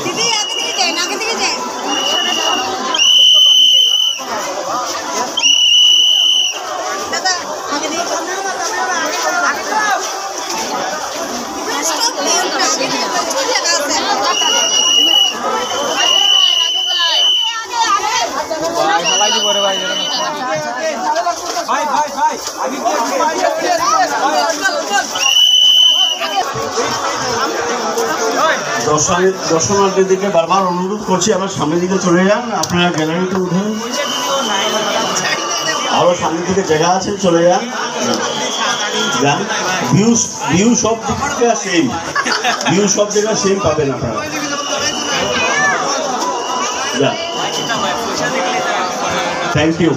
দিদি আগে দিকে যাই, আগে দিকে যাই। দাদা আগে দিকে যাও। স্টপ দিও না, আগে দিকে প্রচুর জায়গা আছে। ভাই দিব রে ভাই আগে দর্শনার্থীদেরকে বারবার অনুরোধ করছি আমার সামনের দিকে চলে যান, আপনারা গ্যালারিতে উঠেন, আরো সামনের দিকে জায়গা আছে, চলে যান। ভিউ সব জায়গা সেম, ভিউ সব জায়গা সেম পাবেন আপনারা। Thank you.